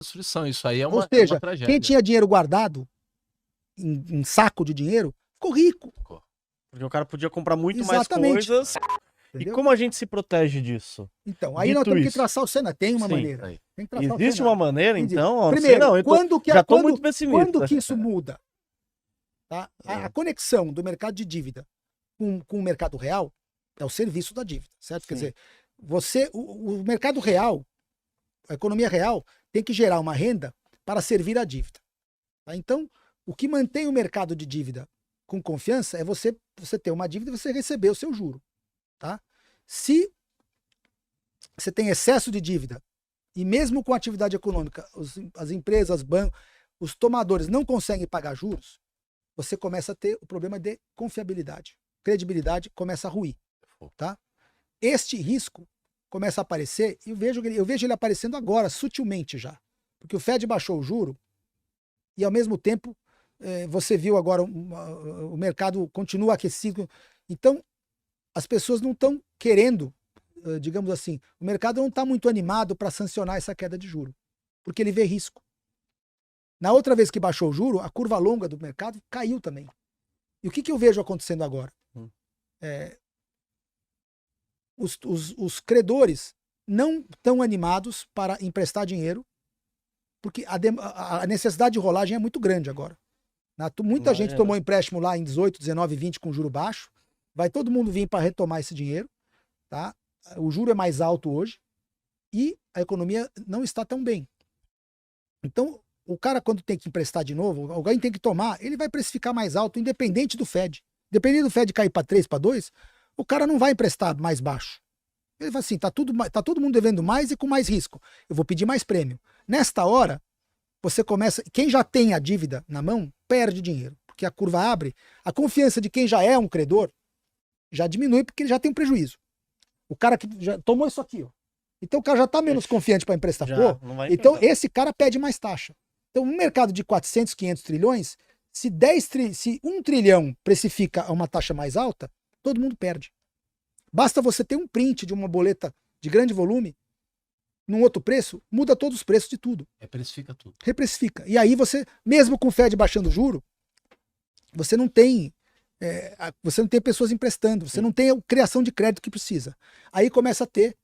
destruição. Isso aí é Ou uma seja, tragédia. quem tinha dinheiro guardado em saco de dinheiro, ficou rico. Porque o cara podia comprar muito Exatamente. mais coisas. E Entendeu? como a gente se protege disso? Então, aí nós Dito temos que isso. traçar o cenário. Tem uma Sim. maneira. Aí. Tem que traçar o Existe cenário. uma maneira, Existe. então? Ó, não sei Primeiro, não, eu tô- já tô muito pessimista. quando que isso muda? Tá? A conexão do mercado de dívida com o mercado real é o serviço da dívida, certo? Quer Sim. dizer, o mercado real, a economia real, tem que gerar uma renda para servir a dívida. Tá? Então, o que mantém o mercado de dívida com confiança é você ter uma dívida e você receber o seu juro. Tá? Se você tem excesso de dívida e mesmo com a atividade econômica, as empresas, bancos, os tomadores não conseguem pagar juros, você começa a ter o problema de confiabilidade. Credibilidade começa a ruir. Tá? Este risco começa a aparecer, e eu vejo ele aparecendo agora, sutilmente já. Porque o Fed baixou o juro e, ao mesmo tempo, você viu agora o mercado continua aquecido. Então, as pessoas não estão querendo, digamos assim, o mercado não está muito animado para sancionar essa queda de juro, porque ele vê risco. Na outra vez que baixou o juro, a curva longa do mercado caiu também. E o que eu vejo acontecendo agora? Os credores não estão animados para emprestar dinheiro, porque a necessidade de rolagem é muito grande agora. Muita gente tomou empréstimo lá em 18, 19, 20 com juro baixo. Vai todo mundo vir para retomar esse dinheiro. Tá? O juro é mais alto hoje e a economia não está tão bem. Então, o cara, quando tem que emprestar de novo, alguém tem que tomar, ele vai precificar mais alto, independente do Fed. Dependendo do Fed cair para 3, para 2, o cara não vai emprestar mais baixo. Ele fala assim, tá todo mundo devendo mais e com mais risco. Eu vou pedir mais prêmio. Nesta hora, você começa... Quem já tem a dívida na mão, perde dinheiro. Porque a curva abre. A confiança de quem já é um credor já diminui porque ele já tem um prejuízo. O cara que já tomou isso aqui, ó. Então o cara já está menos confiante para emprestar. Então esse cara pede mais taxa. Então um mercado de 400, 500 trilhões, se 1 trilhão precifica a uma taxa mais alta, todo mundo perde. Basta você ter um print de uma boleta de grande volume, num outro preço, muda todos os preços de tudo. Reprecifica tudo. Reprecifica. E aí você, mesmo com o Fed baixando o juro, você não tem pessoas emprestando, você não tem a criação de crédito que precisa. Aí começa a ter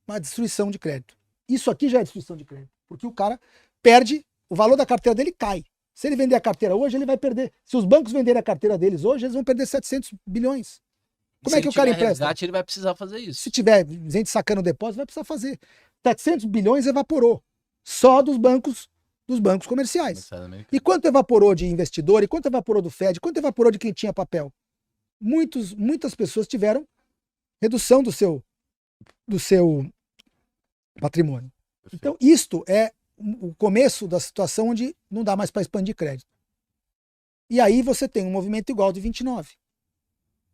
uma destruição de crédito. Isso aqui já é destruição de crédito, porque o cara perde, o valor da carteira dele cai. Se ele vender a carteira hoje, ele vai perder. Se os bancos venderem a carteira deles hoje, eles vão perder 700 bilhões. Como é que o cara empresta? Resgate, ele vai precisar fazer isso. Se tiver gente sacando o depósito, vai precisar fazer. 700 bilhões evaporou. Só dos bancos comerciais. E quanto evaporou de investidor? E quanto evaporou do Fed? Quanto evaporou de quem tinha papel? Muitas pessoas tiveram redução do seu patrimônio. Então, isto é o começo da situação onde não dá mais para expandir crédito. E aí você tem um movimento igual de 29.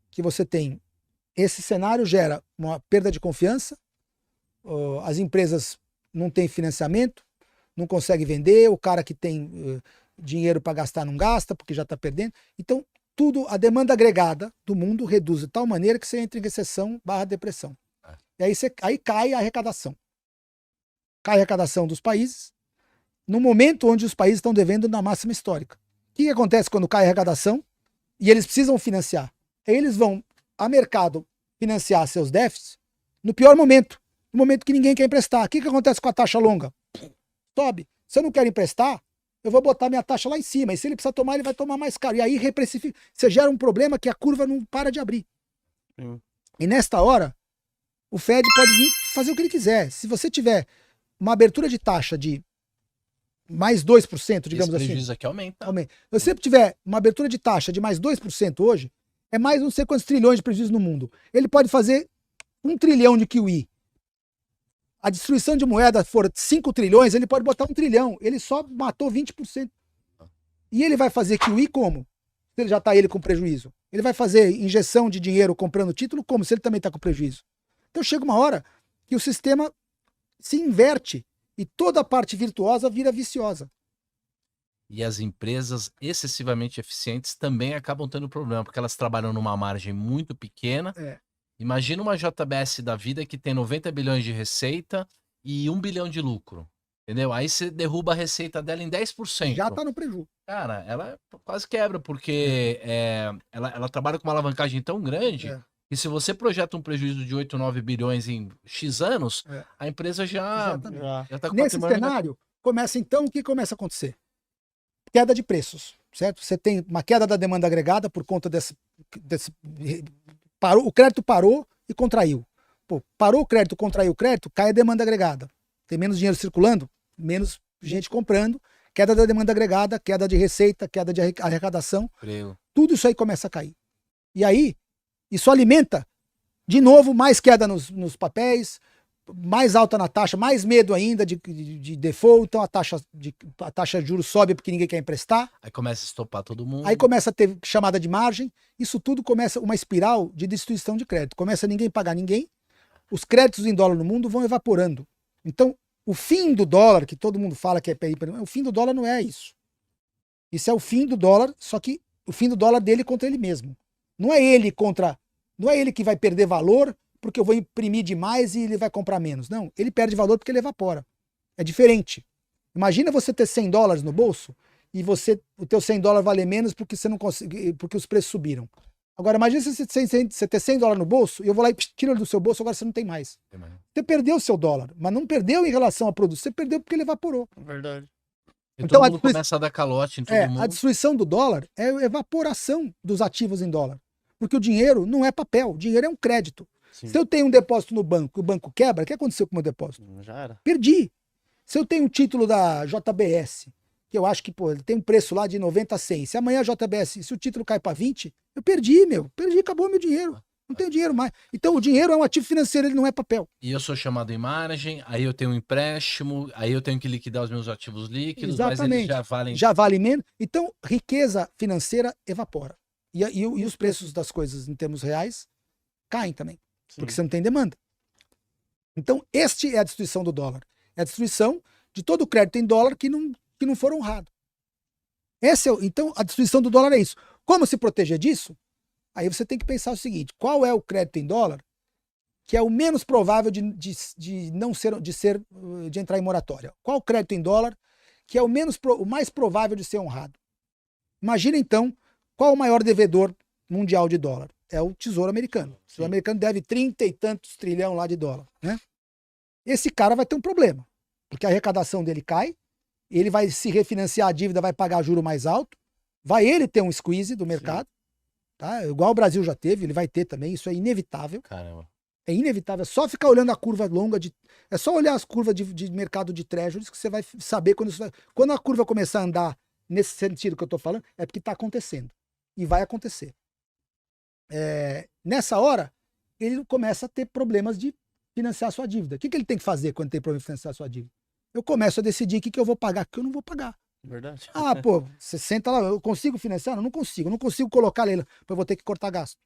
Que você tem, esse cenário gera uma perda de confiança, as empresas não têm financiamento, não conseguem vender, o cara que tem dinheiro para gastar não gasta, porque já está perdendo. Então, a demanda agregada do mundo reduz de tal maneira que você entra em recessão / depressão. E aí cai a arrecadação. Cai a arrecadação dos países, no momento onde os países estão devendo na máxima histórica. O que acontece quando cai a arrecadação e eles precisam financiar? Eles vão a mercado financiar seus déficits no pior momento, no momento que ninguém quer emprestar. O que acontece com a taxa longa? Sobe. Se eu não quero emprestar, eu vou botar minha taxa lá em cima. E se ele precisar tomar, ele vai tomar mais caro. E aí reprecifica. Você gera um problema que a curva não para de abrir. E nesta hora, o Fed pode vir fazer o que ele quiser. Se você tiver uma abertura de taxa de mais 2%, digamos assim. Esse prejuízo aqui aumenta. Se você tiver uma abertura de taxa de mais 2% hoje, é mais não sei quantos trilhões de prejuízo no mundo. Ele pode fazer 1 trilhão de QE. A destruição de moeda for 5 trilhões, ele pode botar 1 trilhão. Ele só matou 20%. E ele vai fazer QE como? Se ele já está com prejuízo. Ele vai fazer injeção de dinheiro comprando título como? Se ele também está com prejuízo. Então chega uma hora que o sistema se inverte e toda a parte virtuosa vira viciosa. E as empresas excessivamente eficientes também acabam tendo problema, porque elas trabalham numa margem muito pequena. Imagina uma JBS da vida que tem 90 bilhões de receita e 1 bilhão de lucro. Entendeu? Aí você derruba a receita dela em 10%. Já tá no prejuízo. Cara, ela quase quebra, porque ela trabalha com uma alavancagem tão grande É. que se você projeta um prejuízo de 8, 9 bilhões em X anos, É. a empresa já Exatamente. tá com Nesse patrimônio cenário, começa então, o que começa a acontecer? Queda de preços, certo? Você tem uma queda da demanda agregada por conta desse parou, o crédito parou e contraiu. Pô, parou o crédito, contraiu o crédito, cai a demanda agregada. Tem menos dinheiro circulando, menos gente comprando, queda da demanda agregada, queda de receita, queda de arrecadação. emprego. Tudo isso aí começa a cair. E aí, isso alimenta, de novo, mais queda nos papéis, mais alta na taxa, mais medo ainda de default, então a taxa de juros sobe porque ninguém quer emprestar. Aí começa a estopar todo mundo. Aí começa a ter chamada de margem, isso tudo começa uma espiral de destruição de crédito. Começa a ninguém pagar ninguém, os créditos em dólar no mundo vão evaporando. Então, o fim do dólar, que todo mundo fala que é o fim do dólar não é isso. Isso é o fim do dólar, só que o fim do dólar dele contra ele mesmo. Não é ele que vai perder valor porque eu vou imprimir demais e ele vai comprar menos. Não, ele perde valor porque ele evapora. É diferente. Imagina você ter 100 dólares no bolso e o teu 100 dólares vale menos porque você não consegue, porque os preços subiram. Agora, imagina você ter 100 dólares no bolso e eu vou lá e tiro ele do seu bolso, agora você não tem mais. Você perdeu o seu dólar, mas não perdeu em relação ao produto, você perdeu porque ele evaporou. Verdade. Então todo mundo começa a dar calote em todo mundo. A destruição do dólar é a evaporação dos ativos em dólar. Porque o dinheiro não é papel, o dinheiro é um crédito. Sim. Se eu tenho um depósito no banco e o banco quebra, o que aconteceu com o meu depósito? Já era. Perdi. Se eu tenho um título da JBS, que eu acho que ele tem um preço lá de 90 a 100, se amanhã a JBS, se o título cai para 20, eu perdi, acabou meu dinheiro. Não tenho dinheiro mais. Então o dinheiro é um ativo financeiro, ele não é papel. E eu sou chamado em margem, aí eu tenho um empréstimo, aí eu tenho que liquidar os meus ativos líquidos, Exatamente. mas eles já valem... Já vale menos. Então, riqueza financeira evapora. E os preços das coisas em termos reais caem também. Sim. Porque você não tem demanda. Então, este é a destruição do dólar. É a destruição de todo o crédito em dólar que não for honrado. Então, a destruição do dólar é isso. Como se proteger disso? Aí você tem que pensar o seguinte: qual é o crédito em dólar que é o menos provável de entrar em moratória? Qual o crédito em dólar que é o mais provável de ser honrado? Imagina então qual o maior devedor mundial de dólar. É o Tesouro Americano. O Tesouro Americano deve 30 e tantos trilhão lá de dólar, né? Esse cara vai ter um problema, porque a arrecadação dele cai, ele vai se refinanciar a dívida, vai pagar juro mais alto, vai ele ter um squeeze do mercado, tá? Igual o Brasil já teve, ele vai ter também, isso é inevitável. Caramba. É inevitável, é só ficar olhando a curva longa, é só olhar as curvas de mercado de treasuries que você vai saber quando a curva começar a andar nesse sentido que eu estou falando, é porque está acontecendo. E vai acontecer. Nessa hora, ele começa a ter problemas de financiar a sua dívida. O que ele tem que fazer quando tem problema de financiar a sua dívida? Eu começo a decidir o que eu vou pagar, o que eu não vou pagar. Verdade. Ah, pô, você senta lá, eu consigo financiar? Não consigo. Não consigo colocar leila, eu vou ter que cortar gasto.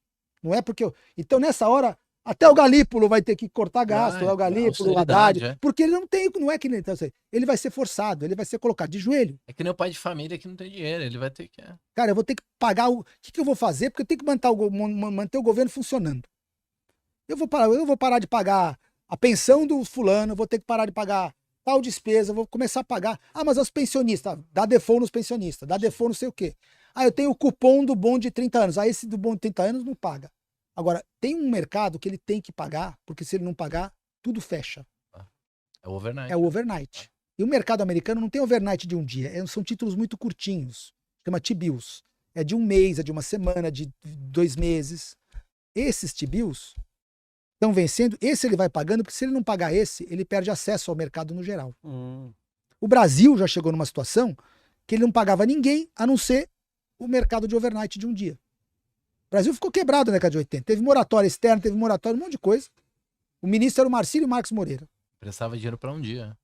Não é porque eu... Então, nessa hora, até o Galípolo vai ter que cortar gasto, o Galípolo, o Haddad, porque ele não é que ele... Então, ele vai ser forçado, ele vai ser colocado de joelho. É que nem o pai de família que não tem dinheiro, ele vai ter que... Cara, eu vou ter que pagar o que eu vou fazer, porque eu tenho que manter o governo funcionando. Eu vou parar de pagar a pensão do fulano, vou ter que parar de pagar tal despesa, vou começar a pagar. Ah, mas os pensionistas, dá default nos pensionistas, dá default não sei o quê. Ah, eu tenho o cupom do bom de 30 anos. Ah, esse do bom de 30 anos não paga. Agora, tem um mercado que ele tem que pagar, porque se ele não pagar, tudo fecha. É o overnight. É o overnight. E o mercado americano não tem overnight de um dia, são títulos muito curtinhos. Chama T-bills. É de um mês, é de uma semana, de 2 meses. Esses T-bills estão vencendo, esse ele vai pagando, porque se ele não pagar esse, ele perde acesso ao mercado no geral. O Brasil já chegou numa situação que ele não pagava ninguém, a não ser o mercado de overnight de um dia. O Brasil ficou quebrado na década de 80. Teve moratória externa, teve moratória, um monte de coisa. O ministro era o Marcílio Marques Moreira. Prestava dinheiro para um dia.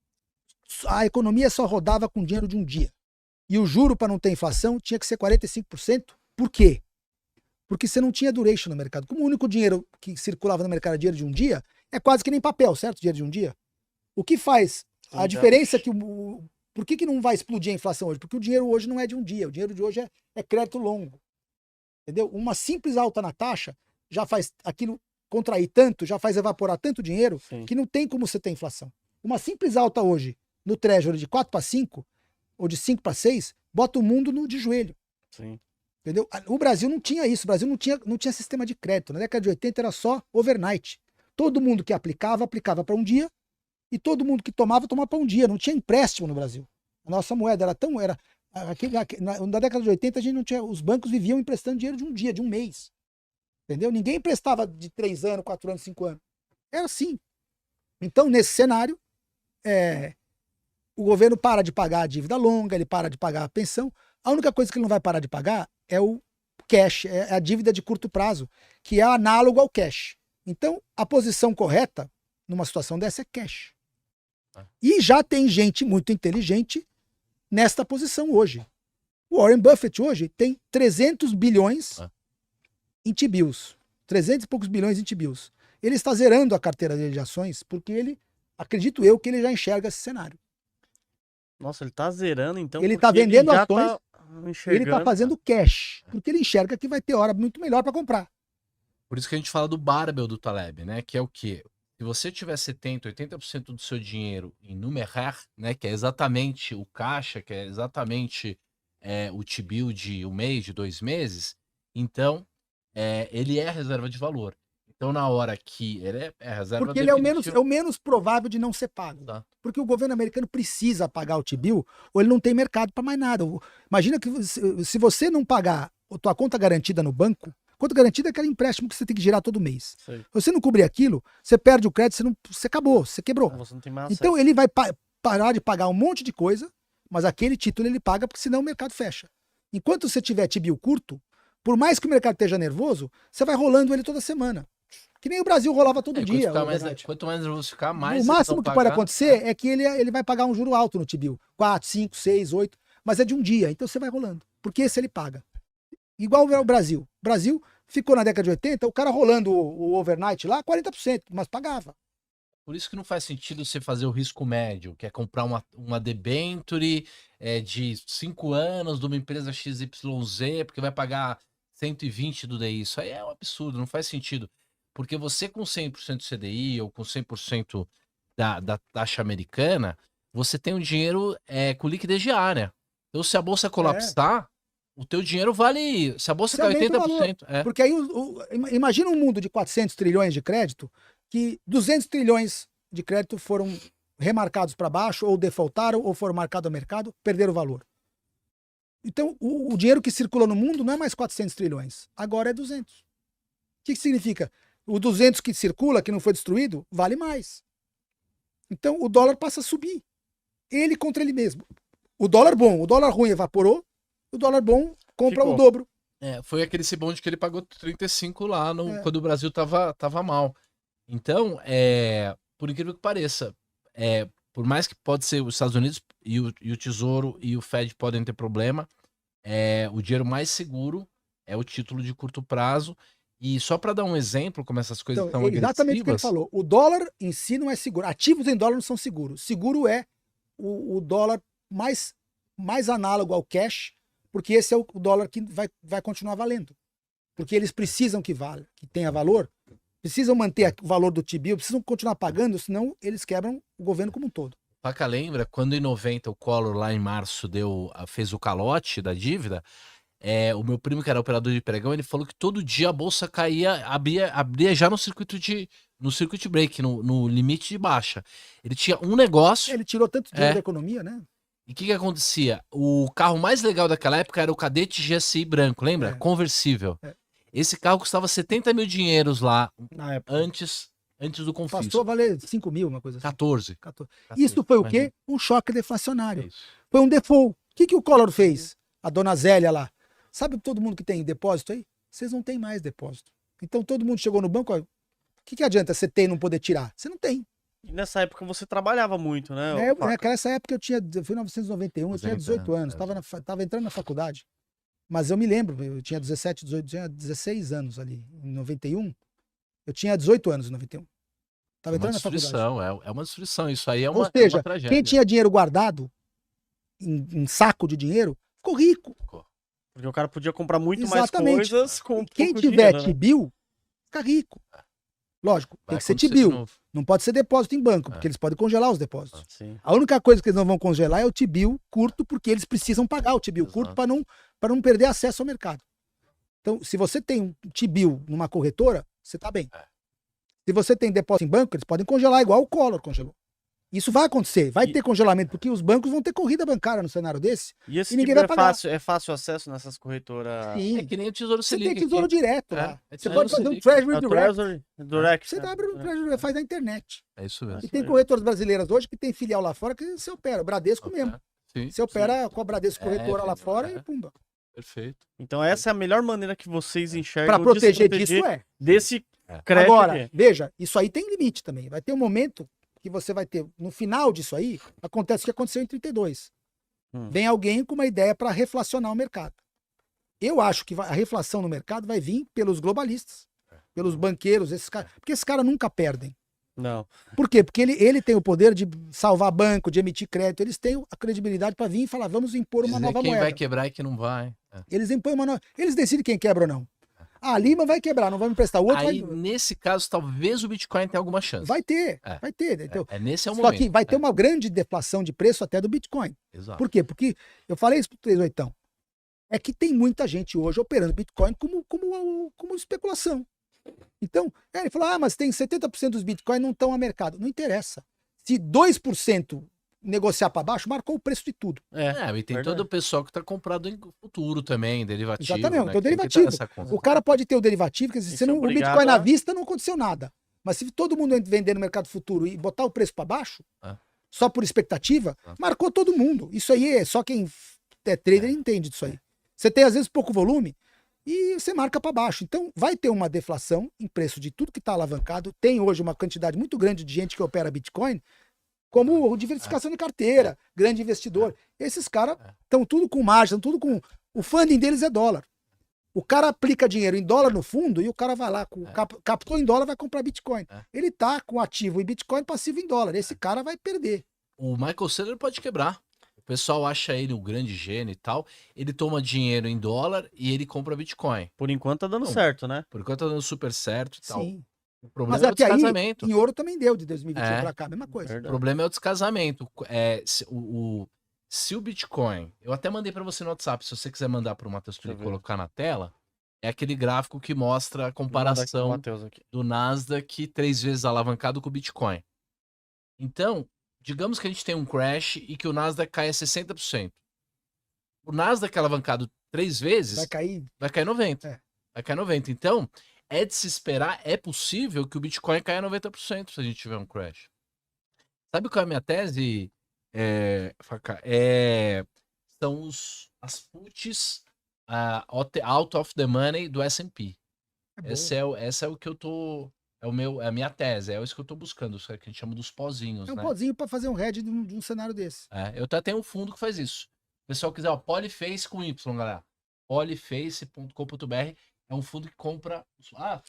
A economia só rodava com dinheiro de um dia. E o juro, para não ter inflação, tinha que ser 45%. Por quê? Porque você não tinha duration no mercado. Como o único dinheiro que circulava no mercado era dinheiro de um dia, é quase que nem papel, certo? Dinheiro de um dia. O que faz a diferença é que por que não vai explodir a inflação hoje? Porque o dinheiro hoje não é de um dia. O dinheiro de hoje é crédito longo. Entendeu? Uma simples alta na taxa já faz aquilo contrair tanto, já faz evaporar tanto dinheiro, que não tem como você ter inflação. Uma simples alta hoje no Treasury de 4 para 5, ou de 5 para 6, bota o mundo de joelho. Sim. Entendeu? O Brasil não tinha isso, o Brasil não tinha sistema de crédito. Na década de 80 era só overnight. Todo mundo que aplicava para um dia, e todo mundo que tomava para um dia. Não tinha empréstimo no Brasil. A nossa moeda era tão... na década de 80 a gente não tinha... Os bancos viviam emprestando dinheiro de um dia, de um mês. Entendeu? Ninguém emprestava de 3 anos, 4 anos, 5 anos. Era assim. Então, nesse cenário, o governo para de pagar a dívida longa, ele para de pagar a pensão. A única coisa que ele não vai parar de pagar é o cash, é a dívida de curto prazo, que é análogo ao cash. Então, a posição correta numa situação dessa é cash. E já tem gente muito inteligente nesta posição hoje. O Warren Buffett hoje tem 300 bilhões em T-bills. 300 e poucos bilhões em T-bills. Ele está zerando a carteira dele de ações porque ele, acredito eu, que ele já enxerga esse cenário. Nossa, ele tá zerando então. Ele está vendendo ele ações, ele está fazendo cash, porque ele enxerga que vai ter hora muito melhor para comprar. Por isso que a gente fala do barbell do Taleb, né? Que é o quê? Se você tiver 70%, 80% do seu dinheiro em numerar, né? Que é exatamente o caixa, que é exatamente o T-bill de 1 mês, de 2 meses, então ele é reserva de valor. Então, na hora que ele é reserva porque ele é o menos provável de não ser pago. Tá. Porque o governo americano precisa pagar o T-bill ou ele não tem mercado para mais nada. Imagina que se você não pagar a tua conta garantida no banco, conta garantida é aquele empréstimo que você tem que girar todo mês. Sei. Se você não cobrir aquilo, você perde o crédito, você acabou, você quebrou. Você não tem mais Então acesso. ele vai parar de pagar um monte de coisa, mas aquele título ele paga porque senão o mercado fecha. Enquanto você tiver T-bill curto, por mais que o mercado esteja nervoso, você vai rolando ele toda semana. Que nem o Brasil rolava todo dia. Quanto mais nervoso ficar, mais o máximo que pode acontecer é que ele vai pagar um juro alto no T-bill. 4, 5, 6, 8, mas é de um dia, então você vai rolando. Porque esse ele paga. Igual o Brasil. O Brasil ficou na década de 80, o cara rolando o overnight lá, 40%, mas pagava. Por isso que não faz sentido você fazer o risco médio, que é comprar uma debenture de 5 anos de uma empresa XYZ, porque vai pagar 120 do DI. Isso aí é um absurdo, não faz sentido. Porque você com 100% CDI ou com 100% da taxa americana, você tem um dinheiro com liquidez diária. Então, se a bolsa colapsar, o teu dinheiro vale... Se a bolsa cai 80%... Porque aí, imagina um mundo de 400 trilhões de crédito, que 200 trilhões de crédito foram remarcados para baixo, ou defaultaram, ou foram marcados ao mercado, perderam o valor. Então, o dinheiro que circula no mundo não é mais 400 trilhões, agora é 200. O que significa? O 200 que circula, que não foi destruído, vale mais. Então, o dólar passa a subir. Ele contra ele mesmo. O dólar bom, o dólar ruim evaporou, o dólar bom compra o dobro. Foi aquele bonde que ele pagou 35 lá quando o Brasil tava mal. Então, por incrível que pareça, por mais que pode ser os Estados Unidos e o Tesouro e o Fed podem ter problema, o dinheiro mais seguro é o título de curto prazo. E só para dar um exemplo, como essas coisas estão agressivas... Exatamente o que ele falou. O dólar em si não é seguro. Ativos em dólar não são seguros. Seguro é o dólar mais análogo ao cash, porque esse é o dólar que vai continuar valendo. Porque eles precisam que tenha valor, precisam manter o valor do T-bill, precisam continuar pagando, senão eles quebram o governo como um todo. Paca lembra, quando em 90 o Collor lá em março fez o calote da dívida, o meu primo, que era operador de pregão, ele falou que todo dia a bolsa caía, abria já no circuit break, no limite de baixa. Ele tinha um negócio... Ele tirou tanto dinheiro da economia, né? E o que acontecia? O carro mais legal daquela época era o Cadete GSI branco, lembra? Conversível. Esse carro custava 70 mil dinheiros lá, na época. antes do confisco. Passou a valer 5 mil, uma coisa assim. 14. Isso foi o quê? Um choque deflacionário. Foi um default. O que o Collor fez? A dona Zélia lá. Sabe todo mundo que tem depósito aí? Vocês não têm mais depósito. Então todo mundo chegou no banco, ó, o que adianta você ter e não poder tirar? Você não tem. E nessa época você trabalhava muito, né? Nessa época eu fui em 1991, eu tinha 18 anos, tava entrando na faculdade. Mas eu me lembro, eu tinha 17, 18, tinha 16 anos ali, em 91. Eu tinha 18 anos em 91. Tava entrando na faculdade. É uma destruição, isso aí é uma, Ou seja, uma tragédia. Quem tinha dinheiro guardado, em saco de dinheiro, ficou rico. Porque o cara podia comprar muito Exatamente. mais coisas com Quem pouco tiver dinheiro, né? T-bill, fica rico. Lógico, tem Vai que ser acontecer de T-bill. novo. Não pode ser depósito em banco, porque eles podem congelar os depósitos. Sim. A única coisa que eles não vão congelar é o T-bill curto, porque eles precisam pagar o T-bill curto Exato. para não perder acesso ao mercado. Então, se você tem um T-bill numa corretora, você está bem. Se você tem depósito em banco, eles podem congelar igual o Collor congelou. Isso vai acontecer, vai ter congelamento, porque os bancos vão ter corrida bancária no cenário desse. E esse E ninguém tipo vai pagar. é fácil acesso nessas corretoras? Sim. É que nem o Tesouro Você Selic tem tesouro aqui. direto lá. É Você Tesouro pode fazer um Selic. Treasury É o Direct. Treasury Direct. Você né? abre um Treasury, faz na internet. É isso mesmo. E tem corretoras brasileiras hoje que tem filial lá fora que você opera. O Bradesco mesmo. Sim, Você opera com a Bradesco corretora lá filho, fora e pumba. Perfeito. Então essa é a melhor maneira que vocês enxergam Para de se proteger disso desse É. crédito Agora, aqui. veja, isso aí tem limite também. Vai ter um momento que você vai ter, no final disso aí, acontece o que aconteceu em 32. Vem alguém com uma ideia para reflacionar o mercado. Eu acho que a reflação no mercado vai vir pelos globalistas, pelos banqueiros, esses caras, porque esses caras nunca perdem. Não. Por quê? Porque ele tem o poder de salvar banco, de emitir crédito, eles têm a credibilidade para vir e falar, vamos impor uma Dizer nova quem moeda. vai quebrar e quem não vai. Eles impõem uma nova. Eles decidem quem quebra ou não. A Lima vai quebrar, não vai me emprestar. O outro Aí, vai. nesse caso, talvez o Bitcoin tenha alguma chance. Vai ter, É. vai ter. Então, Nesse é o só momento. que vai ter uma grande deflação de preço até do Bitcoin. Exato. Por quê? Porque eu falei isso pro 38. É que tem muita gente hoje operando Bitcoin como especulação. Então, ele falou, mas tem 70% dos Bitcoin não estão a mercado. Não interessa. Se 2% negociar para baixo, marcou o preço de tudo. E tem todo o pessoal que está comprado em futuro também, derivativo. Exatamente, né? tem o que tem que derivativo. tá nessa conta. O cara pode ter o derivativo, quer dizer, Tem você que ser o obrigado Bitcoin na a- vista não aconteceu nada. Mas se todo mundo vender no mercado futuro e botar o preço para baixo, só por expectativa, marcou todo mundo. Isso aí é só quem é trader entende disso aí. Você tem, às vezes, pouco volume e você marca para baixo. Então, vai ter uma deflação em preço de tudo que está alavancado. Tem hoje uma quantidade muito grande de gente que opera Bitcoin como diversificação de carteira, grande investidor. Esses caras estão tudo com margem, tudo com... O funding deles é dólar. O cara aplica dinheiro em dólar no fundo e o cara vai lá, captou em dólar, vai comprar Bitcoin. Ele tá com ativo em Bitcoin, passivo em dólar. Esse cara vai perder. O Michael Saylor pode quebrar. O pessoal acha ele um grande gênio e tal. Ele toma dinheiro em dólar e ele compra Bitcoin. Por enquanto tá dando Não. certo, né? Por enquanto tá dando super certo e tal. Sim. O problema Mas é o até aí, descasamento. em ouro também deu de 2021 É. pra cá, mesma coisa. O Verdade. problema é o descasamento. Se o Bitcoin... Eu até mandei para você no WhatsApp, se você quiser mandar para o Matheus Deixa eu ver. colocar na tela, é aquele gráfico que mostra a Vou mandar aqui pro comparação Matheus aqui. do Nasdaq 3 vezes alavancado com o Bitcoin. Então, digamos que a gente tem um crash e que o Nasdaq cai a 60%. O Nasdaq alavancado 3 vezes Vai cair. vai cair 90%. É. Vai cair 90%. Então, é de se esperar, é possível que o Bitcoin caia 90% se a gente tiver um crash. Sabe qual é a minha tese, Facá? São as puts out of the money do S&P. É bom. Essa é o que eu tô... É a minha tese, é isso que eu tô buscando, isso que a gente chama dos pozinhos, É um né? pozinho pra fazer um hedge de um cenário desse. Eu até tenho um fundo que faz isso. Se o pessoal quiser, ó, Polyface com Y, galera. Polyface.com.br é um fundo que compra...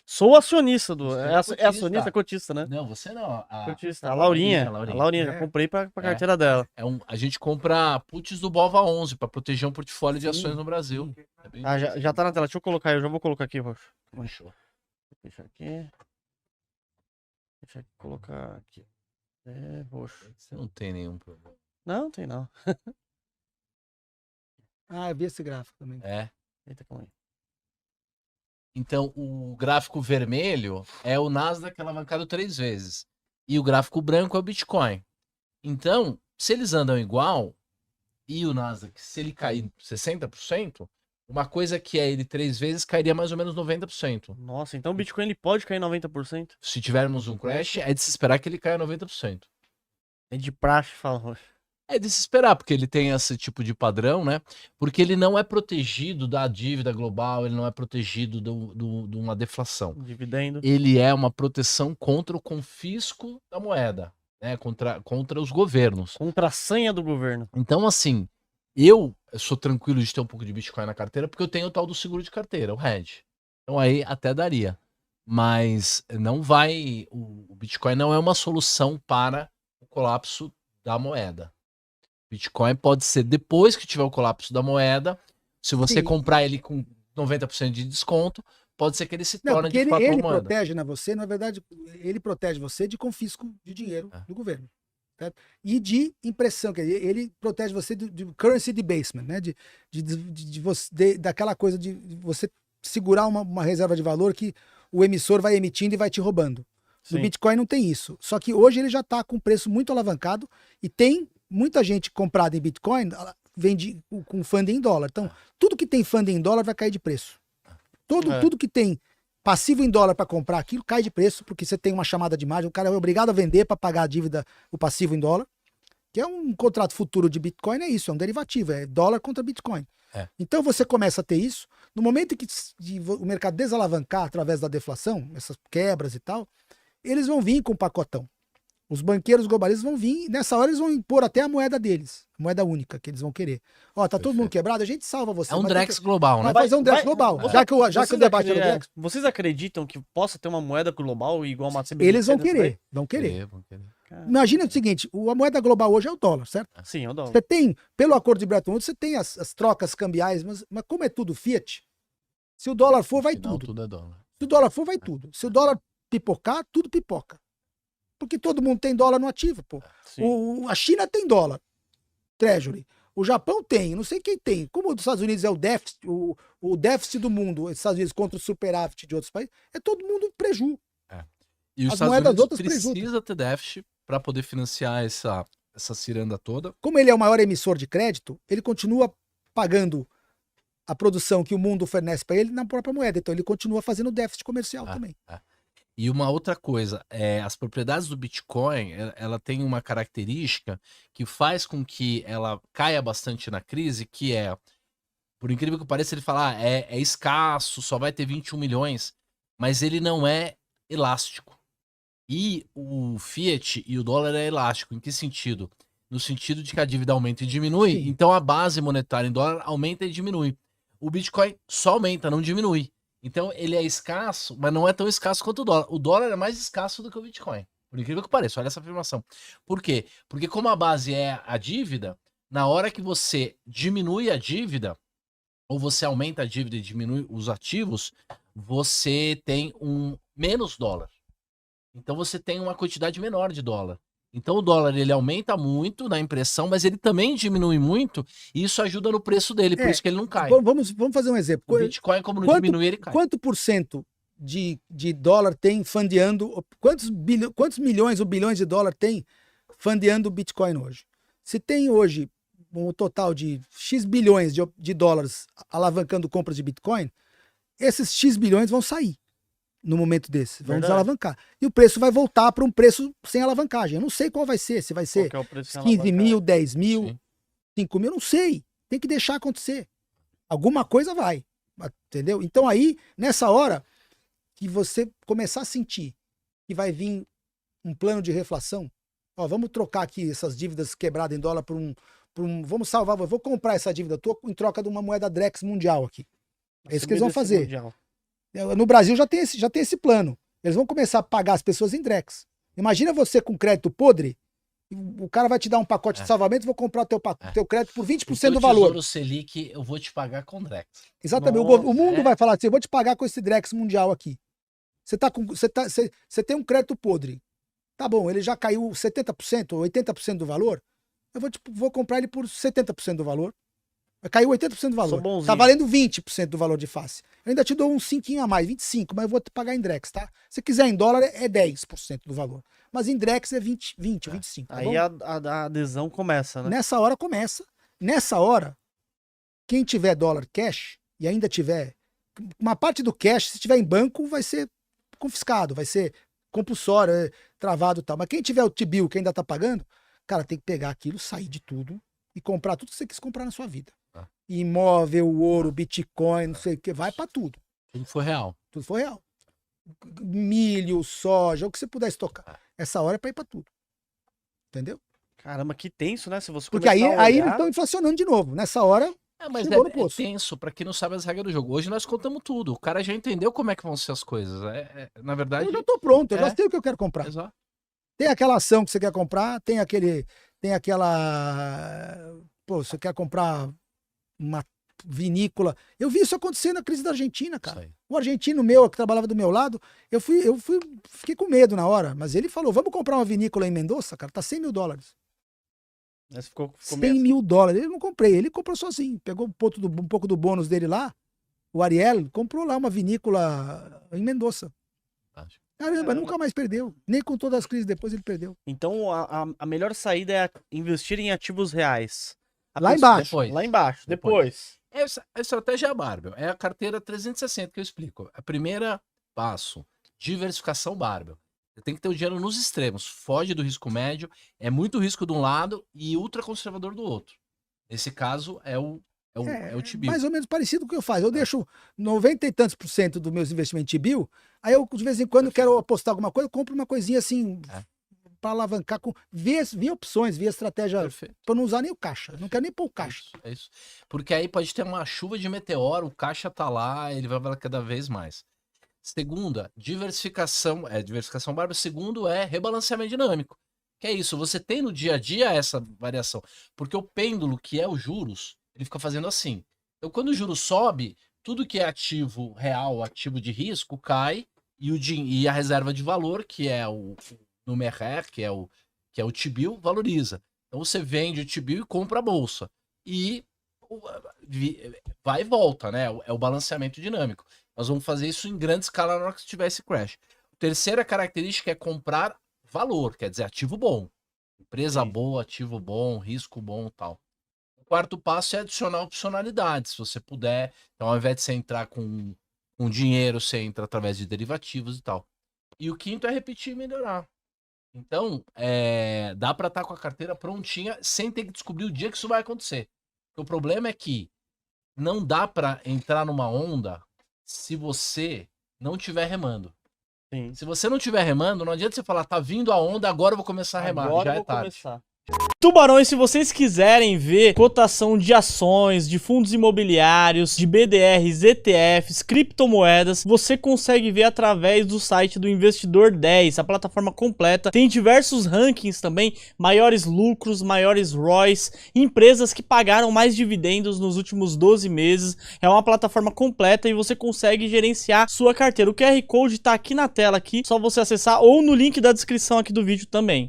Sou acionista do. Você É, é cotista. acionista cotista, né? Não, você não. Cotista. A Laurinha. A Laurinha, É. já comprei pra carteira dela. A gente compra puts do Bova 11 para proteger um portfólio de Sim, ações no Brasil. sim. É bem Ah, já tá na tela. Deixa eu colocar aí. Eu já vou colocar aqui, Roxo. Fechou. Deixa aqui. Deixa eu colocar aqui. Roxo. Você não tem nenhum problema. Não, tem não. Ah, eu vi esse gráfico também. Eita, calma aí. Então, o gráfico vermelho é o Nasdaq alavancado 3 vezes. E o gráfico branco é o Bitcoin. Então, se eles andam igual, e o Nasdaq, se ele cair 60%, uma coisa que é ele 3 vezes, cairia mais ou menos 90%. Nossa, então o Bitcoin ele pode cair 90%? Se tivermos um crash, é de se esperar que ele caia 90%. É de praxe, fala, Roxo. É de se esperar, porque ele tem esse tipo de padrão, né? Porque ele não é protegido da dívida global, ele não é protegido de uma deflação. Dividendo. Ele é uma proteção contra o confisco da moeda, né? Contra os governos. Contra a senha do governo. Então, assim, eu sou tranquilo de ter um pouco de Bitcoin na carteira, porque eu tenho o tal do seguro de carteira, o hedge. Então aí até daria. Mas não vai... O Bitcoin não é uma solução para o colapso da moeda. Bitcoin pode ser depois que tiver o colapso da moeda, se você Sim. comprar ele com 90% de desconto, pode ser que ele se Não, torne porque de fato uma ele moeda. protege, né, você, na verdade, ele protege você de confisco de dinheiro do governo. Certo? E de impressão, quer dizer, ele protege você de currency debasement, né? Daquela coisa de você segurar uma reserva de valor que o emissor vai emitindo e vai te roubando. No Sim. Bitcoin não tem isso. Só que hoje ele já está com preço muito alavancado e tem muita gente comprada em Bitcoin, vende com funding em dólar. Então, tudo que tem funding em dólar vai cair de preço. Tudo que tem passivo em dólar para comprar aquilo cai de preço, porque você tem uma chamada de margem, o cara é obrigado a vender para pagar a dívida, o passivo em dólar, que é um contrato futuro de Bitcoin, é isso, é um derivativo, é dólar contra Bitcoin. Então você começa a ter isso, no momento em que o mercado desalavancar através da deflação, essas quebras e tal, eles vão vir com um pacotão. Os banqueiros globalistas vão vir, nessa hora eles vão impor até a moeda deles, a moeda única que eles vão querer. Ó, tá todo mundo quebrado, a gente salva você. É um mas Drex global, né? vai fazer um Drex global. Já que o debate é do Drex, Vocês acreditam que possa ter uma moeda global igual uma CBDC? eles vão dessa querer, daí? vão querer. Vão querer. Imagina o seguinte, a moeda global hoje é o dólar, certo? Sim, é o dólar. Você tem, pelo acordo de Bretton Woods, você tem as trocas cambiais, mas como é tudo fiat, se o dólar for, vai Afinal, tudo. tudo é dólar. Se o dólar for, vai tudo. Se o dólar pipocar, tudo pipoca. Porque todo mundo tem dólar no ativo, pô. A China tem dólar, treasury. O Japão tem, não sei quem tem. Como os Estados Unidos é o déficit do mundo, os Estados Unidos contra o superávit de outros países, é todo mundo preju. E os As Estados moedas Unidos outras precisa ter déficit para poder financiar essa ciranda toda. Como ele é o maior emissor de crédito, ele continua pagando a produção que o mundo fornece para ele na própria moeda. Então ele continua fazendo déficit comercial também. E uma outra coisa, as propriedades do Bitcoin, ela tem uma característica que faz com que ela caia bastante na crise, que é, por incrível que pareça, ele fala, é escasso, só vai ter 21 milhões, mas ele não é elástico. E o fiat e o dólar é elástico. Em que sentido? No sentido de que a dívida aumenta e diminui, Sim. então a base monetária em dólar aumenta e diminui. O Bitcoin só aumenta, não diminui. Então ele é escasso, mas não é tão escasso quanto o dólar. O dólar é mais escasso do que o Bitcoin. Por incrível que pareça, olha essa afirmação. Por quê? Porque como a base é a dívida, na hora que você diminui a dívida, ou você aumenta a dívida e diminui os ativos, você tem um menos dólar. Então você tem uma quantidade menor de dólar. Então o dólar ele aumenta muito na impressão, mas ele também diminui muito e isso ajuda no preço dele, por isso que ele não cai. Vamos fazer um exemplo. O Bitcoin, como não diminui, ele cai. Quanto por cento de dólar tem fundeando, quantos milhões ou bilhões de dólar tem fundeando o Bitcoin hoje? Se tem hoje um total de X bilhões de dólares alavancando compras de Bitcoin, esses X bilhões vão sair no momento desse, vão desalavancar. E o preço vai voltar para um preço sem alavancagem. Eu não sei qual vai ser, se vai ser 15 mil, 10 mil, Sim. 5 mil, não sei. Tem que deixar acontecer. Alguma coisa vai, entendeu? Então aí, nessa hora que você começar a sentir que vai vir um plano de reflação, ó, vamos trocar aqui essas dívidas quebradas em dólar por um vamos salvar, vou comprar essa dívida tua em troca de uma moeda Drex mundial aqui. É isso que eles vão fazer. Mundial. No Brasil já tem esse plano. Eles vão começar a pagar as pessoas em Drex. Imagina você com crédito podre, o cara vai te dar um pacote de salvamento, vou comprar o teu crédito por 20% do valor. Tesouro Selic, eu vou te pagar com Drex. Exatamente. Nossa, o mundo vai falar assim, eu vou te pagar com esse Drex mundial aqui. Você tem um crédito podre. Tá bom, ele já caiu 70% ou 80% do valor. Eu vou comprar ele por 70% do valor. Caiu 80% do valor. Tá valendo 20% do valor de face. Eu ainda te dou um 5 a mais, 25, mas eu vou te pagar em Drex, tá? Se quiser em dólar é 10% do valor. Mas em Drex é 20, 25. Tá aí bom? a adesão começa, né? Nessa hora começa. Nessa hora, quem tiver dólar cash e ainda tiver uma parte do cash, se tiver em banco, vai ser confiscado, vai ser compulsório, travado e tal. Mas quem tiver o T-bill que ainda tá pagando, cara, tem que pegar aquilo, sair de tudo e comprar tudo que você quis comprar na sua vida. Imóvel, ouro, Bitcoin, não sei o que, vai pra tudo. Tudo foi real. Tudo foi real. Milho, soja, o que você puder estocar. Essa hora é pra ir pra tudo. Entendeu? Caramba, que tenso, né? Se você Porque aí eles estão inflacionando de novo. Nessa hora, Mas chegou no é poço. tenso, pra quem não sabe as regras do jogo. Hoje nós contamos tudo. O cara já entendeu como é que vão ser as coisas. Na verdade. Eu já tô pronto, eu já sei o que eu quero comprar. Exato. Tem aquela ação que você quer comprar, tem aquela. Pô, você quer comprar vinícola. Eu vi isso acontecer na crise da Argentina, cara. Isso aí. O argentino meu, que trabalhava do meu lado, fiquei com medo na hora, mas ele falou, vamos comprar uma vinícola em Mendoza, cara, tá $100 mil. Mas ficou 100 meio assim. mil dólares. Eu não comprei, ele comprou sozinho. Pegou um pouco do bônus dele lá, o Ariel, comprou lá uma vinícola em Mendoza. Caramba, nunca mais perdeu. Nem com todas as crises depois ele perdeu. Então a melhor saída é investir em ativos reais. Lá embaixo. Depois. Lá embaixo, depois. A estratégia é a Barbell, é a carteira 360 que eu explico. A primeira passo, diversificação Barbell. Você tem que ter o dinheiro nos extremos, foge do risco médio, é muito risco de um lado e ultra conservador do outro. Nesse caso é o T-bill. Mais ou menos parecido com o que eu faço. Eu deixo 90 e tantos % dos meus investimentos em T-bill, aí eu de vez em quando quero apostar alguma coisa, eu compro uma coisinha assim para alavancar, ver opções, ver estratégia, para não usar nem o caixa. Eu não quero nem pôr o caixa. É isso. Porque aí pode ter uma chuva de meteoro, o caixa tá lá, ele vai valer cada vez mais. Segunda, diversificação Barbell. Segundo é rebalanceamento dinâmico. Que é isso, você tem no dia a dia essa variação. Porque o pêndulo, que é os juros, ele fica fazendo assim. Então, quando o juro sobe, tudo que é ativo real, ativo de risco, cai, e a reserva de valor, que é o Numerer, que é o T-bill, valoriza. Então, você vende o T-bill e compra a bolsa. E vai e volta, né? É o balanceamento dinâmico. Nós vamos fazer isso em grande escala na hora que tiver esse crash. A terceira característica é comprar valor, quer dizer, ativo bom. Empresa boa, ativo bom, risco bom e tal. O quarto passo é adicionar opcionalidade, se você puder. Então, ao invés de você entrar com dinheiro, você entra através de derivativos e tal. E o quinto é repetir e melhorar. Então, dá para estar com a carteira prontinha sem ter que descobrir o dia que isso vai acontecer. O problema é que não dá para entrar numa onda se você não estiver remando. Sim. Se você não estiver remando, não adianta você falar, tá vindo a onda, agora eu vou começar a remar. Agora já eu é vou tarde. começar. Tubarões, se vocês quiserem ver cotação de ações, de fundos imobiliários, de BDRs, ETFs, criptomoedas, você consegue ver através do site do Investidor 10, a plataforma completa. Tem diversos rankings também, maiores lucros, maiores ROIs, empresas que pagaram mais dividendos nos últimos 12 meses. É uma plataforma completa e você consegue gerenciar sua carteira. O QR Code tá aqui na tela, aqui, só você acessar ou no link da descrição aqui do vídeo também.